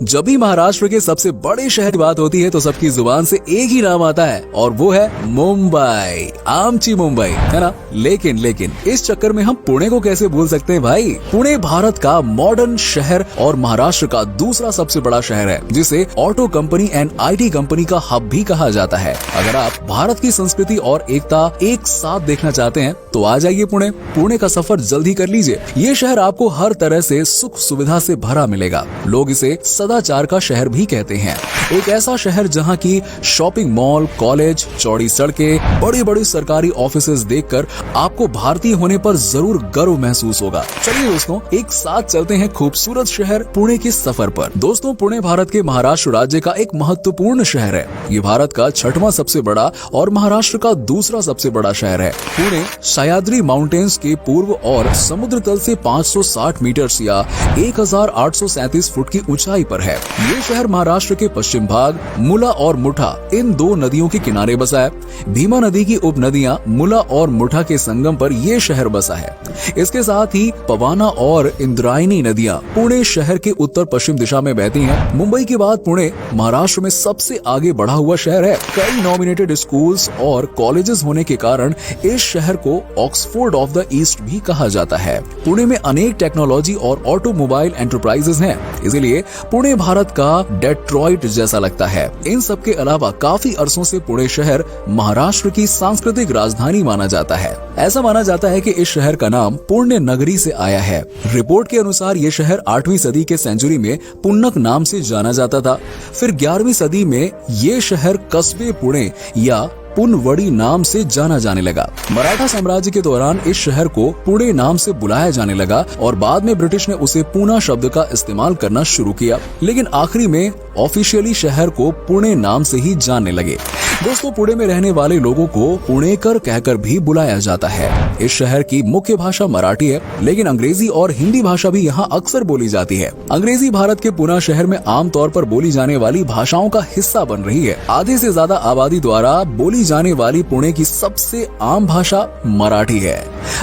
जब भी महाराष्ट्र के सबसे बड़े शहर की बात होती है तो सबकी जुबान से एक ही नाम आता है और वो है मुंबई। आमची मुंबई, है ना। लेकिन इस चक्कर में हम पुणे को कैसे भूल सकते हैं भाई। पुणे भारत का मॉडर्न शहर और महाराष्ट्र का दूसरा सबसे बड़ा शहर है, जिसे auto company and IT company का हब भी कहा जाता है। अगर आप भारत की संस्कृति और एकता एक साथ देखना चाहते हैं तो आ जाइए पुणे। पुणे का सफर जल्दी कर लीजिए। ये शहर आपको हर तरह से सुख सुविधा से भरा मिलेगा। लोग इसे सदाचार का शहर भी कहते हैं। एक ऐसा शहर जहां की शॉपिंग मॉल, कॉलेज, चौड़ी सड़कें, बड़ी बड़ी सरकारी ऑफिसेज देखकर आपको भारतीय होने पर जरूर गर्व महसूस होगा। चलिए दोस्तों, एक साथ चलते हैं खूबसूरत शहर पुणे के सफर पर। दोस्तों, पुणे भारत के महाराष्ट्र राज्य का एक महत्वपूर्ण शहर है। ये भारत का 6वां सबसे बड़ा और महाराष्ट्र का दूसरा सबसे बड़ा शहर है। पुणे सह्याद्री माउंटेन्स के पूर्व और समुद्र तल से 560 मीटर या 1837 फुट की ऊंचाई पर है। ये शहर महाराष्ट्र के पश्चिम भाग मुला और मुठा इन दो नदियों के किनारे बसा है। भीमा नदी की उपनदियां मुला और मुठा के संगम पर ये शहर बसा है। इसके साथ ही पवाना और इंद्रायणी नदियां पुणे शहर के उत्तर पश्चिम दिशा में बहती हैं। मुंबई के बाद पुणे महाराष्ट्र में सबसे आगे बढ़ा हुआ शहर है। कई नॉमिनेटेड स्कूल्स और कॉलेजेस होने के कारण इस शहर को ऑक्सफोर्ड ऑफ द ईस्ट भी कहा जाता है। पुणे में अनेक टेक्नोलॉजी और ऑटोमोबाइल एंटरप्राइजेस हैं, इसीलिए पुणे भारत का डेट्रॉइट जैसा लगता है। इन सब के अलावा काफी अरसों से पुणे शहर महाराष्ट्र की सांस्कृतिक राजधानी माना जाता है। ऐसा माना जाता है कि इस शहर का नाम पुण्य नगरी से आया है। रिपोर्ट के अनुसार ये शहर 8वीं सदी के सेंचुरी में पुन्नक नाम से जाना जाता था। फिर 11वीं सदी में ये शहर कस्बे पुणे या पुनवड़ी नाम से जाना जाने लगा। मराठा साम्राज्य के दौरान इस शहर को पुणे नाम से बुलाया जाने लगा और बाद में ब्रिटिश ने उसे पूना शब्द का इस्तेमाल करना शुरू किया, लेकिन आखिरी में ऑफिशियली शहर को पुणे नाम से ही जानने लगे। दोस्तों, पुणे में रहने वाले लोगों को पुणेकर कहकर भी बुलाया जाता है। इस शहर की मुख्य भाषा मराठी है, लेकिन अंग्रेजी और हिंदी भाषा भी यहाँ अक्सर बोली जाती है। अंग्रेजी भारत के पुणे शहर में आमतौर पर बोली जाने वाली भाषाओं का हिस्सा बन रही है। आधे से ज्यादा आबादी द्वारा बोली जाने वाली पुणे की सबसे आम भाषा मराठी है।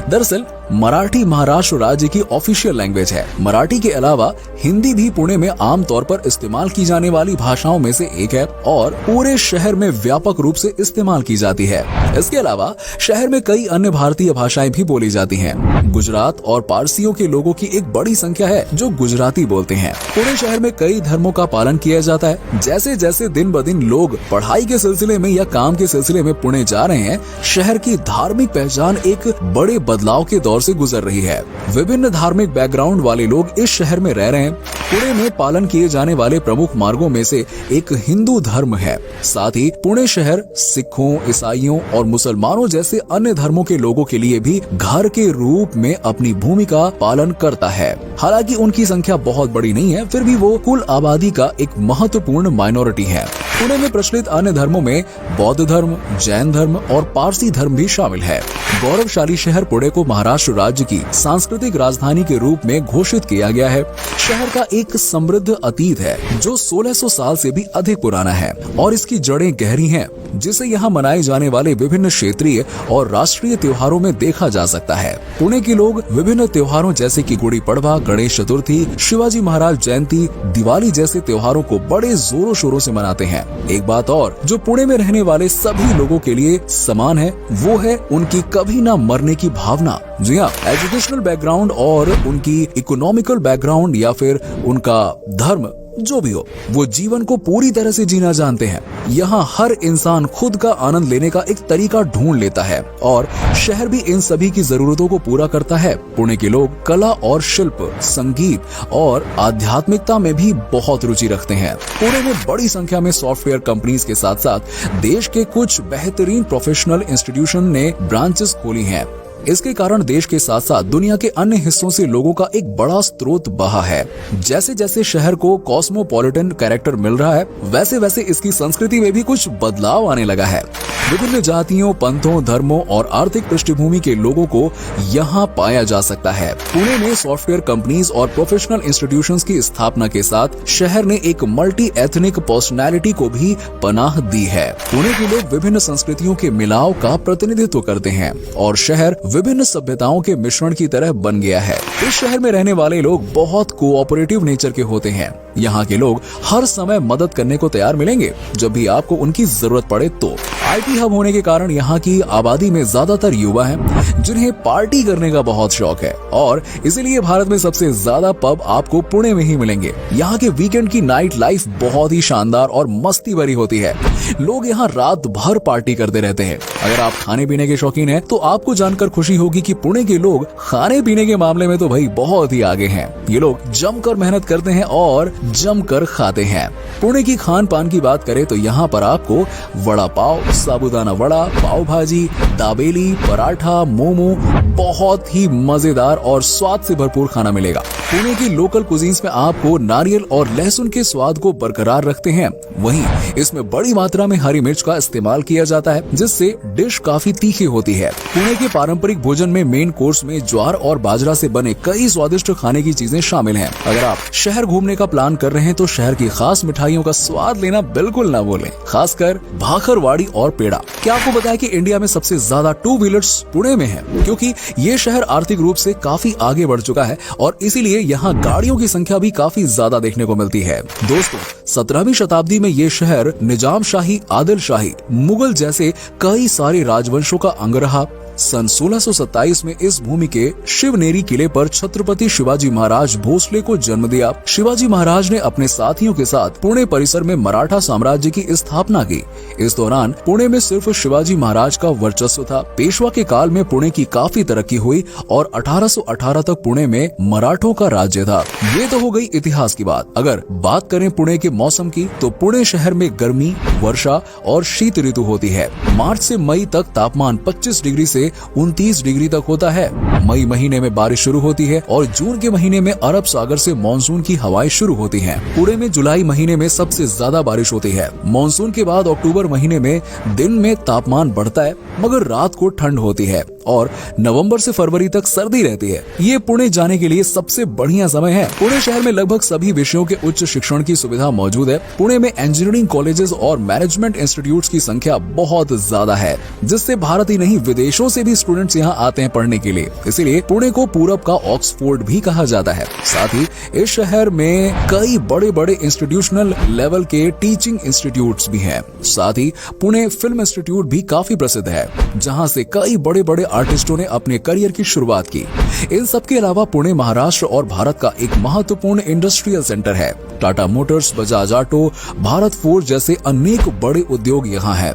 दरअसल मराठी महाराष्ट्र राज्य की ऑफिशियल लैंग्वेज है। मराठी के अलावा हिंदी भी पुणे में आमतौर पर इस्तेमाल की जाने वाली भाषाओं में से एक है और पूरे शहर में व्यापक रूप से इस्तेमाल की जाती है। इसके अलावा शहर में कई अन्य भारतीय भाषाएं भी बोली जाती हैं। गुजरात और पारसियों के लोगों की एक बड़ी संख्या है जो गुजराती बोलते हैं। पुणे शहर में कई धर्मों का पालन किया जाता है। जैसे जैसे दिन ब दिन लोग पढ़ाई के सिलसिले में या काम के सिलसिले में पुणे जा रहे हैं, शहर की धार्मिक पहचान एक बड़े बदलाव के दौर से गुजर रही है। विभिन्न धार्मिक बैकग्राउंड वाले लोग इस शहर में रह रहे हैं। पुणे में पालन किए जाने वाले प्रमुख मार्गों में से एक हिंदू धर्म है। साथ ही पुणे शहर सिखों, ईसाइयों और मुसलमानों जैसे अन्य धर्मों के लोगों के लिए भी घर के रूप में अपनी भूमिका पालन करता है। हालांकि उनकी संख्या बहुत बड़ी नहीं है, फिर भी वो कुल आबादी का एक महत्वपूर्ण माइनॉरिटी है। पुणे में प्रचलित अन्य धर्मों में बौद्ध धर्म, जैन धर्म और पारसी धर्म भी शामिल है। गौरवशाली शहर पुणे को महाराष्ट्र राज्य की सांस्कृतिक राजधानी के रूप में घोषित किया गया है। शहर का एक समृद्ध अतीत है जो 1600 साल से भी अधिक पुराना है और इसकी जड़ें गहरी हैं, जिसे यहाँ मनाए जाने वाले विभिन्न क्षेत्रीय और राष्ट्रीय त्योहारों में देखा जा सकता है। पुणे के लोग विभिन्न त्योहारों जैसे कि गुड़ी पड़वा, गणेश चतुर्थी, शिवाजी महाराज जयंती, दिवाली जैसे त्योहारों को बड़े जोरों शोरों से मनाते हैं। एक बात और जो पुणे में रहने वाले सभी लोगों के लिए समान है, वो है उनकी कभी न मरने की भावना। जी हाँ, एजुकेशनल बैकग्राउंड और उनकी इकोनॉमिकल बैकग्राउंड या फिर उनका धर्म जो भी हो, वो जीवन को पूरी तरह से जीना जानते हैं। यहाँ हर इंसान खुद का आनंद लेने का एक तरीका ढूंढ लेता है और शहर भी इन सभी की जरूरतों को पूरा करता है। पुणे के लोग कला और शिल्प, संगीत और आध्यात्मिकता में भी बहुत रुचि रखते हैं। पुणे में बड़ी संख्या में सॉफ्टवेयर कंपनीज के साथ साथ देश के कुछ बेहतरीन प्रोफेशनल इंस्टीट्यूशन ने ब्रांचेस खोली हैं। इसके कारण देश के साथ साथ दुनिया के अन्य हिस्सों से लोगों का एक बड़ा स्रोत बहा है। जैसे जैसे शहर को कॉस्मोपॉलिटन कैरेक्टर मिल रहा है, वैसे वैसे इसकी संस्कृति में भी कुछ बदलाव आने लगा है। विभिन्न जातियों, पंथों, धर्मों और आर्थिक पृष्ठभूमि के लोगों को यहाँ पाया जा सकता है। पुणे में सॉफ्टवेयर कंपनीज और प्रोफेशनल इंस्टीट्यूशंस की स्थापना के साथ शहर ने एक मल्टी एथनिक पर्सनैलिटी को भी पनाह दी है। पुणे के लोग विभिन्न संस्कृतियों के मिलाव का प्रतिनिधित्व करते हैं और शहर विभिन्न सभ्यताओं के मिश्रण की तरह बन गया है। इस शहर में रहने वाले लोग बहुत कोऑपरेटिव नेचर के होते हैं। यहाँ के लोग हर समय मदद करने को तैयार मिलेंगे जब भी आपको उनकी जरूरत पड़े तो। आईटी हब होने के कारण यहाँ की आबादी में ज्यादातर युवा हैं जिन्हें पार्टी करने का बहुत शौक है और इसीलिए भारत में सबसे ज्यादा पब आपको पुणे में ही मिलेंगे। यहाँ के वीकेंड की नाइट लाइफ बहुत ही शानदार और मस्ती भरी होती है। लोग यहाँ रात भर पार्टी करते रहते हैं। अगर आप खाने पीने के शौकीन हैं तो आपको जानकर खुशी होगी कि पुणे के लोग खाने पीने के मामले में तो भाई बहुत ही आगे हैं। ये लोग जमकर मेहनत करते हैं और जमकर खाते हैं। पुणे की खान पान की बात करें तो यहाँ पर आपको वड़ा पाव, साबुदाना वड़ा, पाव भाजी, दाबेली, पराठा, मोमो बहुत ही मजेदार और स्वाद से भरपूर खाना मिलेगा। पुणे की लोकल कुजीन्स में आपको नारियल और लहसुन के स्वाद को बरकरार रखते हैं। वहीं इसमें बड़ी मात्रा में हरी मिर्च का इस्तेमाल किया जाता है जिससे डिश काफी तीखी होती है। पुणे के पारंपरिक भोजन में मेन कोर्स में ज्वार और बाजरा से बने कई स्वादिष्ट खाने की चीजें शामिल हैं। अगर आप शहर घूमने का प्लान कर रहे हैं तो शहर की खास मिठाइयों का स्वाद लेना बिल्कुल ना भूलें, खासकर भाखरवाड़ी और पेड़ा। क्या आपको पता है कि इंडिया में सबसे ज्यादा 2 व्हीलर्स पुणे में है, क्योंकि ये शहर आर्थिक रूप से काफी आगे बढ़ चुका है और इसीलिए यहाँ गाड़ियों की संख्या भी काफी ज्यादा देखने को मिलती है। दोस्तों, 17वीं शताब्दी में ये शहर निजाम शाही, आदिल शाही, मुगल जैसे कई सारे राजवंशों का अंग रहा। सन 1627 में इस भूमि के शिवनेरी किले पर छत्रपति शिवाजी महाराज भोसले को जन्म दिया। शिवाजी महाराज ने अपने साथियों के साथ पुणे परिसर में मराठा साम्राज्य की स्थापना की। इस दौरान पुणे में सिर्फ शिवाजी महाराज का वर्चस्व था। पेशवा के काल में पुणे की काफी तरक्की हुई और 1818 तक पुणे में मराठों का राज्य था। ये तो हो गई इतिहास की बात। अगर बात करें पुणे के मौसम की तो पुणे शहर में गर्मी, वर्षा और शीत ऋतु होती है। मार्च से मई तक तापमान 25 डिग्री से 29 डिग्री तक होता है। मई महीने में बारिश शुरू होती है और जून के महीने में अरब सागर से मानसून की हवाएं शुरू होती हैं। पुणे में जुलाई महीने में सबसे ज्यादा बारिश होती है। मानसून के बाद अक्टूबर महीने में दिन में तापमान बढ़ता है मगर रात को ठंड होती है और नवंबर से फरवरी तक सर्दी रहती है। ये पुणे जाने के लिए सबसे बढ़िया समय है। पुणे शहर में लगभग सभी विषयों के उच्च शिक्षण की सुविधा मौजूद है। पुणे में इंजीनियरिंग कॉलेजेस और मैनेजमेंट इंस्टीट्यूट्स की संख्या बहुत ज्यादा है, जिससे भारत ही नहीं विदेशों से भी स्टूडेंट्स यहाँ आते हैं पढ़ने के लिए। इसीलिए पुणे को पूरब का ऑक्सफोर्ड भी कहा जाता है। साथ ही इस शहर में कई बड़े बड़े इंस्टीट्यूशनल लेवल के टीचिंग इंस्टीट्यूट्स भी हैं। साथ ही पुणे फिल्म इंस्टीट्यूट भी काफी प्रसिद्ध है, जहाँ से कई बड़े बड़े आर्टिस्टों ने अपने करियर की शुरुआत की। इन सब के अलावा पुणे महाराष्ट्र और भारत का एक महत्वपूर्ण इंडस्ट्रियल सेंटर है। Tata Motors, Bajaj auto, Bharat forge जैसे अनेक बड़े उद्योग यहाँ हैं।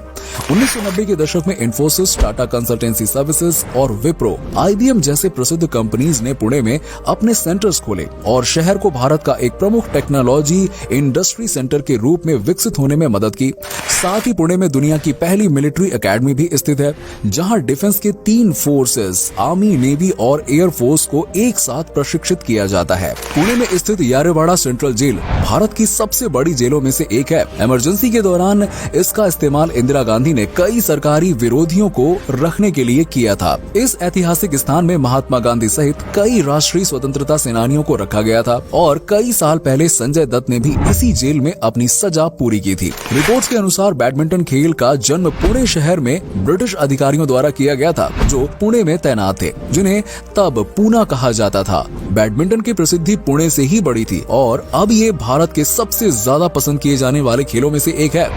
1990 के दशक में इन्फोसिस, टाटा कंसल्टेंसी सर्विसेज और विप्रो, IBM जैसे प्रसिद्ध कंपनीज ने पुणे में अपने सेंटर्स खोले और शहर को भारत का एक प्रमुख टेक्नोलॉजी इंडस्ट्री सेंटर के रूप में विकसित होने में मदद की। साथ ही पुणे में दुनिया की पहली मिलिट्री एकेडमी भी स्थित है, जहां डिफेंस के 3 फोर्सेस, आर्मी, नेवी और एयर फोर्स को एक साथ प्रशिक्षित किया जाता है। पुणे में स्थित यारेवाड़ा सेंट्रल जेल भारत की सबसे बड़ी जेलों में से एक है। इमरजेंसी के दौरान इसका इस्तेमाल इंदिरा गांधी ने कई सरकारी विरोधियों को रखने के लिए किया था। इस ऐतिहासिक स्थान में महात्मा गांधी सहित कई राष्ट्रीय स्वतंत्रता सेनानियों को रखा गया था और कई साल पहले संजय दत्त ने भी इसी जेल में अपनी सजा पूरी की थी। रिपोर्ट्स के अनुसार बैडमिंटन खेल का जन्म पुणे शहर में ब्रिटिश अधिकारियों द्वारा किया गया था, जो पुणे में तैनात थे, जिन्हें तब पूना कहा जाता था। बैडमिंटन की प्रसिद्धि पुणे से ही बढ़ी थी और अब ये भारत के सबसे ज्यादा पसंद किए जाने वाले खेलों में से एक है।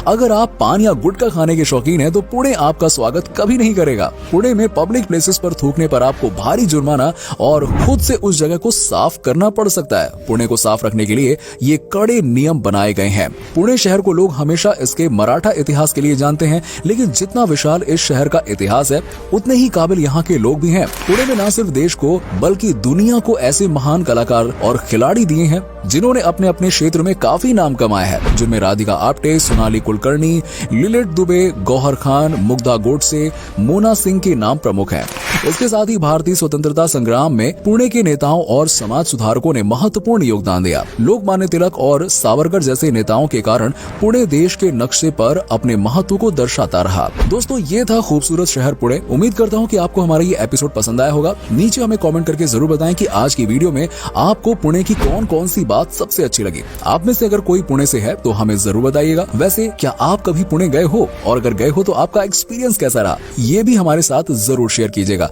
अगर आप पान या गुटखा खाने के शौकीन हैं तो पुणे आपका स्वागत कभी नहीं करेगा। पुणे में पब्लिक प्लेसेस पर थूकने पर आपको भारी जुर्माना और खुद से उस जगह को साफ करना पड़ सकता है। पुणे को साफ रखने के लिए ये कड़े नियम बनाए गए हैं। पुणे शहर को लोग हमेशा इसके मराठा इतिहास के लिए जानते हैं, लेकिन जितना विशाल इस शहर का इतिहास है उतने ही काबिल यहाँ के लोग भी हैं। पुणे में न सिर्फ देश को बल्कि दुनिया को ऐसे महान कलाकार और खिलाड़ी दिए हैं जिन्होंने अपने अपने क्षेत्र में काफी नाम कमाया है, जिनमें राधिका आप्टे, सोनाली कुलकर्णी, लिलिट दुबे, गौहर खान, मुग्धा गोडसे, मोना सिंह के नाम प्रमुख हैं। इसके साथ ही भारतीय स्वतंत्रता संग्राम में पुणे के नेताओं और समाज सुधारकों ने महत्वपूर्ण योगदान दिया। लोकमान्य तिलक और सावरकर जैसे नेताओं के कारण पुणे देश के नक्शे पर अपने महत्व को दर्शाता रहा। दोस्तों, ये था खूबसूरत शहर पुणे। उम्मीद करता हूँ कि आपको हमारा ये एपिसोड पसंद आया होगा। नीचे हमें कमेंट करके जरूर बताएं कि आज की वीडियो में आपको पुणे की कौन कौन सी बात सबसे अच्छी लगी। आप में से अगर कोई पुणे से है तो हमें जरूर बताइएगा। वैसे क्या आप कभी पुणे गए हो, और अगर गए हो तो आपका एक्सपीरियंस कैसा रहा, ये भी हमारे साथ जरूर शेयर कीजिएगा।